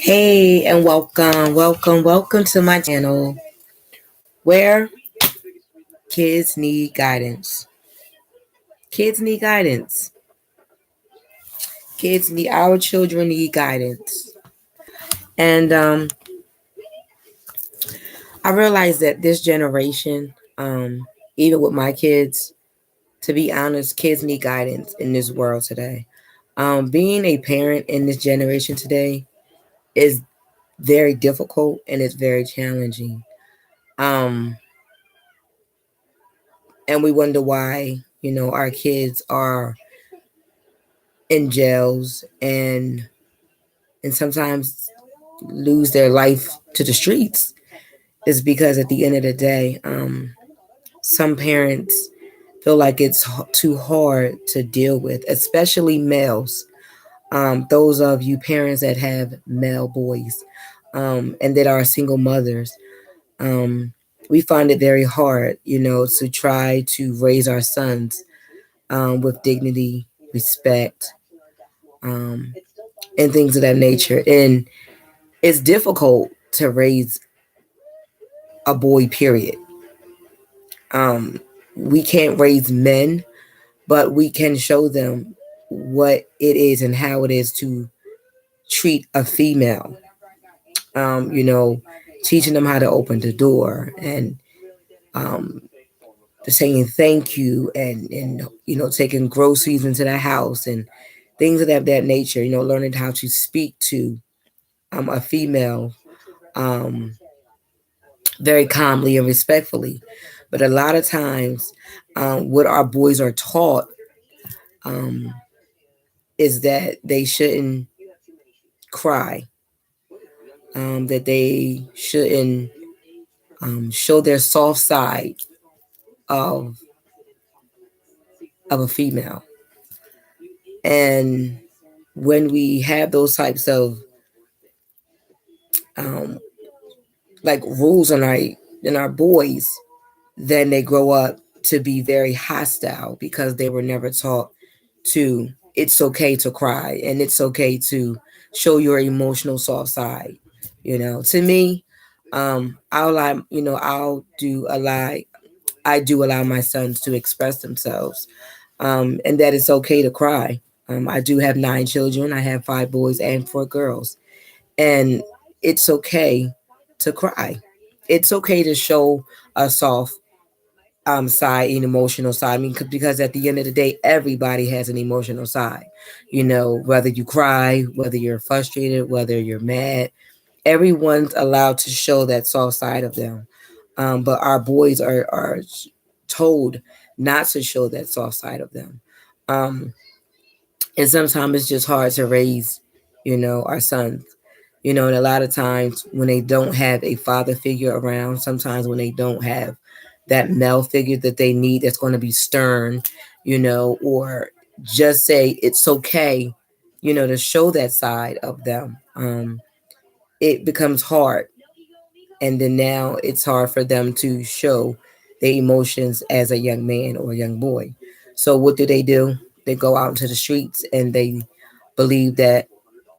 Hey, and welcome to my channel where kids need guidance. Kids need guidance. Our children need guidance. And I realize that this generation, even with my kids, to be honest, kids need guidance in this world today. Being a parent in this generation today is very difficult and it's very challenging. Um, and we wonder why, our kids are in jails and sometimes lose their life to the streets is because at the end of the day, some parents feel like it's too hard to deal with, especially males. Those of you parents that have male boys and that are single mothers, we find it very hard, to try to raise our sons with dignity, respect, um, and things of that nature. And it's difficult to raise a boy, period. Um, we can't raise men, but we can show them what it is and how it is to treat a female. Um, you know, Teaching them how to open the door and um, saying thank you and taking groceries into the house and things of that nature. Learning how to speak to a female um, very calmly and respectfully. But a lot of times, what our boys are taught um, is that they shouldn't cry, that they shouldn't show their soft side of a female. And when we have those types of um, like rules on our boys, then they grow up to be very hostile because they were never taught to it's okay to cry and it's okay to show your emotional soft side. To me, I do allow my sons to express themselves, and that it's okay to cry. I do have 9 children. I have 5 boys and 4 girls, and it's okay to cry. It's okay to show a soft side and emotional side. I mean, because at the end of the day, everybody has an emotional side. Whether you cry, whether you're frustrated, whether you're mad, everyone's allowed to show that soft side of them. But our boys are told not to show that soft side of them. Um, and sometimes it's just hard to raise, our sons. And a lot of times when they don't have a father figure around, sometimes when they don't have that male figure that they need that's going to be stern, or just say it's okay, to show that side of them, it becomes hard. And then now it's hard for them to show their emotions as a young man or a young boy. So what do? They go out into the streets and they believe that,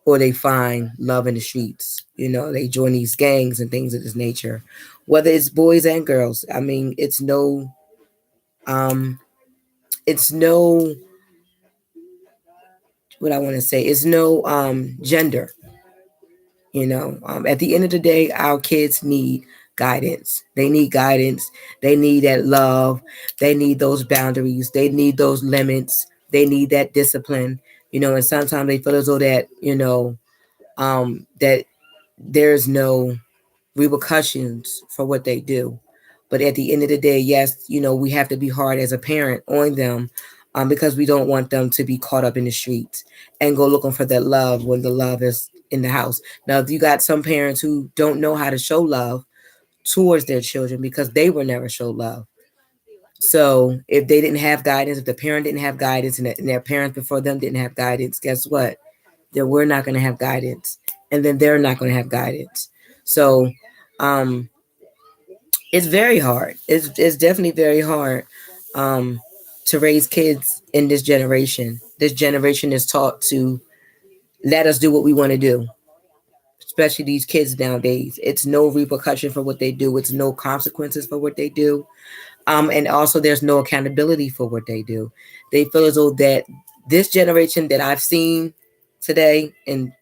or they find love in the streets. They join these gangs and things of this nature, whether it's boys and girls. I mean, um, it's no, what I want to say, it's no gender. At the end of the day, our kids need guidance. They need guidance. They need that love. They need those boundaries. They need those limits. They need that discipline. And sometimes they feel as though that that there's no repercussions for what they do. But at the end of the day, yes, we have to be hard as a parent on them, because we don't want them to be caught up in the streets and go looking for that love when the love is in the house. Now, if you got some parents who don't know how to show love towards their children because they were never showed love. So if they didn't have guidance, if the parent didn't have guidance and their parents before them didn't have guidance, guess what? Then we're not going to have guidance. And then they're not going to have guidance. So um, it's very hard. It's definitely very hard to raise kids in this generation. This generation is taught to let us do what we want to do. especially these kids nowadays. It's no repercussion for what they do. It's no consequences for what they do. And also there's no accountability for what they do. They feel as though that this generation that I've seen today in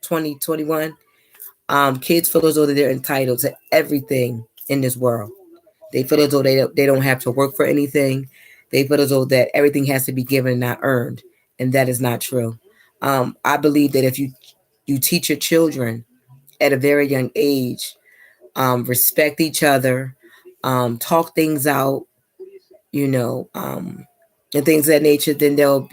2021, kids feel as though that they're entitled to everything in this world. They feel as though they don't have to work for anything. They feel as though that everything has to be given and not earned, and that is not true. I believe that if you teach your children at a very young age, respect each other, talk things out, you know, and things of that nature, then they'll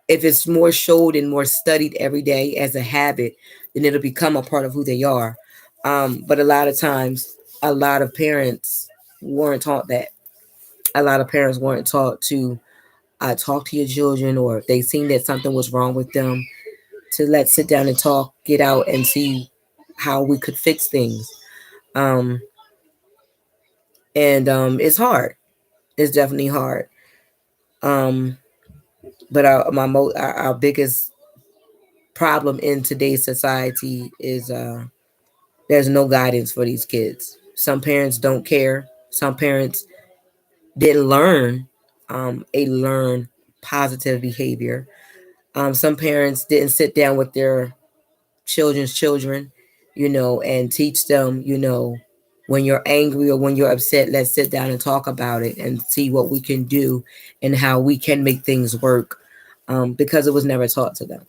if it's more showed and more studied every day as a habit, then it'll become a part of who they are. But a lot of times, a lot of parents weren't taught that. A lot of parents weren't taught to talk to your children, or if they seen that something was wrong with them, to let sit down and talk, get out and see how we could fix things. Um, and It's hard. It's definitely hard. Um, but our biggest problem in today's society is there's no guidance for these kids. Some parents don't care. Some parents didn't learn positive behavior. Some parents didn't sit down with their children's children, and teach them, when you're angry or when you're upset, let's sit down and talk about it and see what we can do and how we can make things work, because it was never taught to them.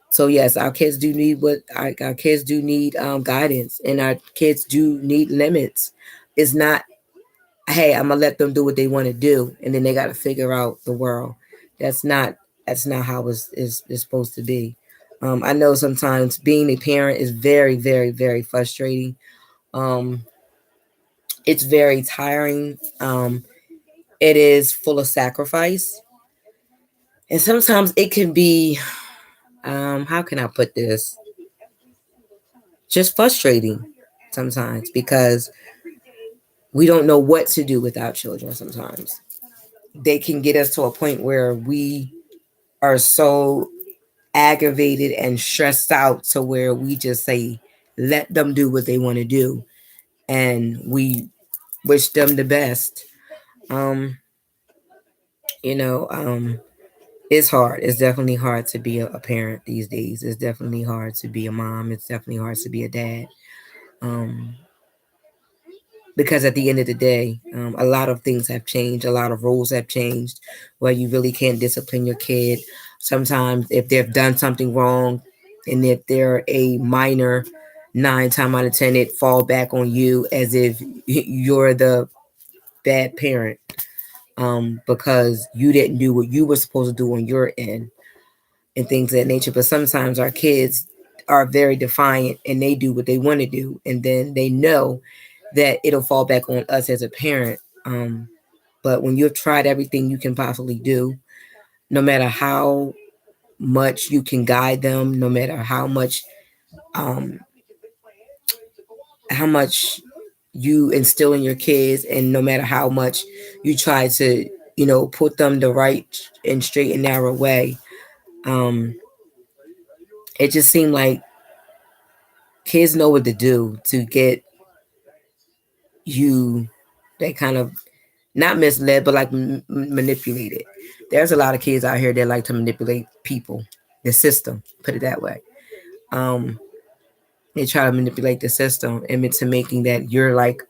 So yes, our kids do need our kids do need guidance, and our kids do need limits. It's not, hey, I'm gonna let them do what they want to do, and then they got to figure out the world. That's not that's not how it's supposed to be. I know sometimes being a parent is very, very, very frustrating. Um, it's very tiring. It is full of sacrifice, and sometimes it can be, how can I put this? Just frustrating sometimes, because we don't know what to do with our children sometimes. They can get us to a point where we are so aggravated and stressed out to where we just say, let them do what they want to do. And we wish them the best. Um, you know, it's hard. It's definitely hard to be a parent these days. It's definitely hard to be a mom. It's definitely hard to be a dad. Um, because at the end of the day, a lot of things have changed. A lot of rules have changed where you really can't discipline your kid. Sometimes if they've done something wrong, and if they're a minor, 9 times out of 10, it fall back on you as if you're the bad parent, because you didn't do what you were supposed to do on your end and things of that nature. But sometimes our kids are very defiant and they do what they want to do, and then they know that it'll fall back on us as a parent. But when you've tried everything you can possibly do, no matter how much you can guide them, no matter um, how much you instill in your kids, and no matter how much you try to, put them the right and straight and narrow way, um, it just seemed like kids know what to do to get you, they kind of not misled, but like manipulated. There's a lot of kids out here that like to manipulate people, the system, put it that way. Um, they try to manipulate the system and into making that you're like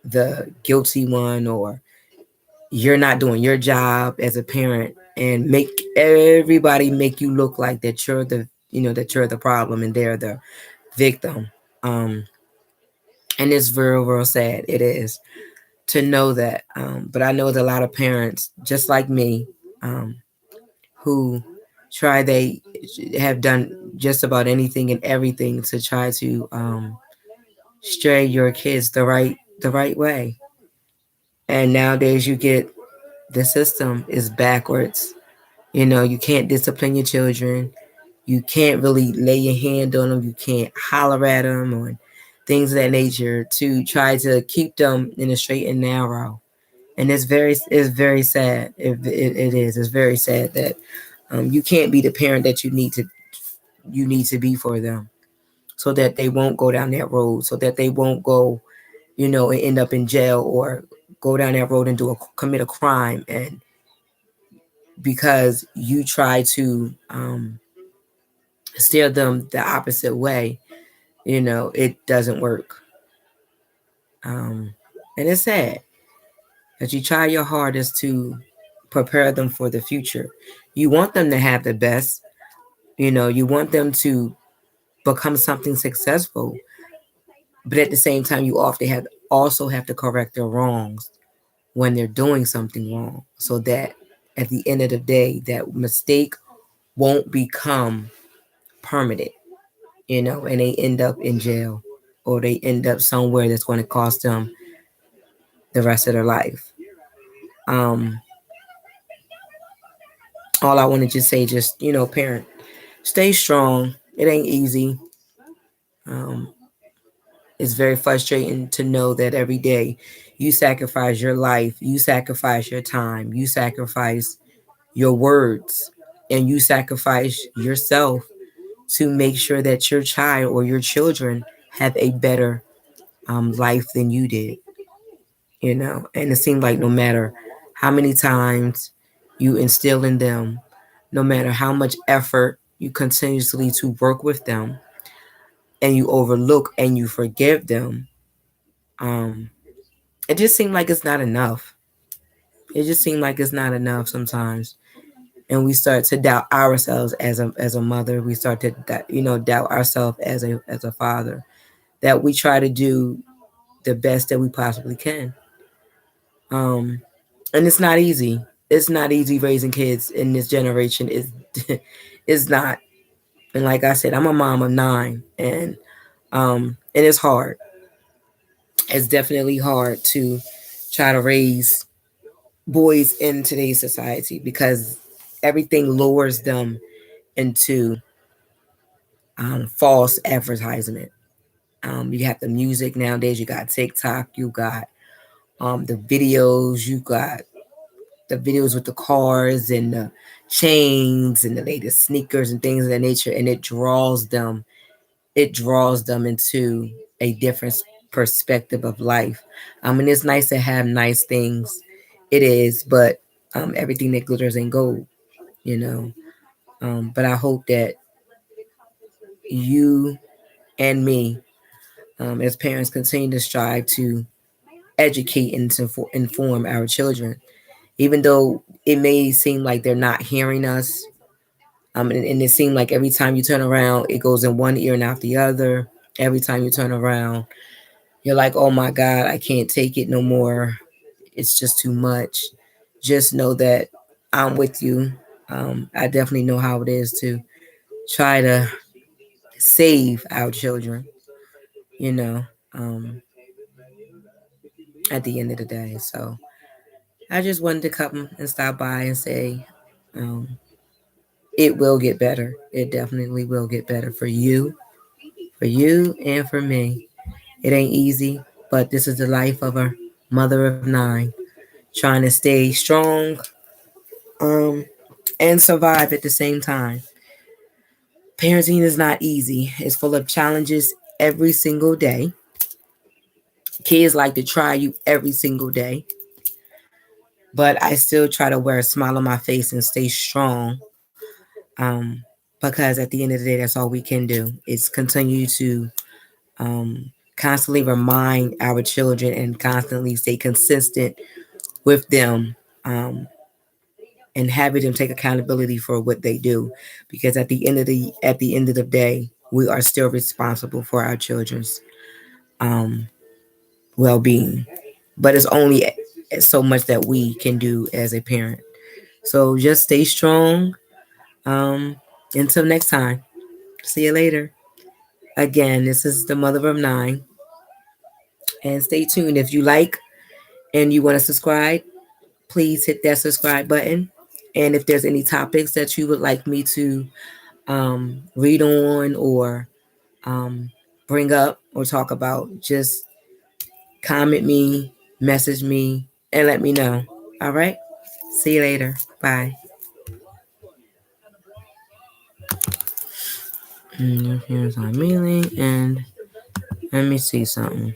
the guilty one, or you're not doing your job as a parent, and make everybody make you look like that you're the problem and they're the victim. Um, and it's very, real sad. It is to know that. But I know that a lot of parents, just like me, um, who they have done just about anything and everything to try to stray your kids the right way. And nowadays, you get the system is backwards. You can't discipline your children. You can't really lay your hand on them. You can't holler at them or things of that nature to try to keep them in a straight and narrow. And it's very sad. It is. It's very sad that you can't be the parent that you need you need to be for them, so that they won't go down that road, so that they won't go, and end up in jail, or go down that road and commit a crime, and because you try to steer them the opposite way, it doesn't work. And it's sad that you try your hardest to prepare them for the future. You want them to have the best, you want them to become something successful, but at the same time, you often also have to correct their wrongs when they're doing something wrong, so that at the end of the day, that mistake won't become permanent, and they end up in jail, or they end up somewhere that's going to cost them the rest of their life. Um, all I want to just say, parent, stay strong. It ain't easy. Um, it's very frustrating to know that every day you sacrifice your life, you sacrifice your time, you sacrifice your words, and you sacrifice yourself to make sure that your child or your children have a better life than you did, And it seems like no matter how many times you instill in them, no matter how much effort you continuously to work with them, and you overlook and you forgive them, it just seems like it's not enough. It just seems like it's not enough sometimes. And we start to doubt ourselves as a mother. We start to doubt ourselves as a father, that we try to do the best that we possibly can. And it's not easy. It's not easy raising kids in this generation. Is not. And like I said, I'm a mom of 9, and it's hard. It's definitely hard to try to raise boys in today's society, because everything lures them into false advertisement. You have the music nowadays. You got TikTok. You got the videos. You got the videos with the cars and the chains and the latest sneakers and things of that nature, and it draws them. It draws them into a different perspective of life. And it's nice to have nice things. It is, but everything that glitters ain't gold, you know. But I hope that you and me, as parents, continue to strive to educate and to inform our children, even though it may seem like they're not hearing us. And it seems like every time you turn around, it goes in one ear and out the other. Every time you turn around, you're like, oh my God, I can't take it no more. It's just too much. Just know that I'm with you. I definitely know how it is to try to save our children, you know, um, at the end of the day. So I just wanted to come and stop by and say, um, it will get better. It definitely will get better for you and for me. It ain't easy, but this is the life of a mother of 9, trying to stay strong, um, and survive at the same time. Parenting is not easy. It's full of challenges every single day. Kids like to try you every single day, but I still try to wear a smile on my face and stay strong. Because at the end of the day, that's all we can do is continue to constantly remind our children and constantly stay consistent with them, and having them take accountability for what they do, because at the end of the day, we are still responsible for our children's well-being, but it's only so much that we can do as a parent. So just stay strong. um until next time, see you later. Again, this is the mother of 9, and stay tuned. If you like and you want to subscribe, please hit that subscribe button. And if there's any topics that you would like me to read on, or bring up or talk about, just comment me, message me, and let me know. All right? See you later. Bye. Here's our mailing, and let me see something.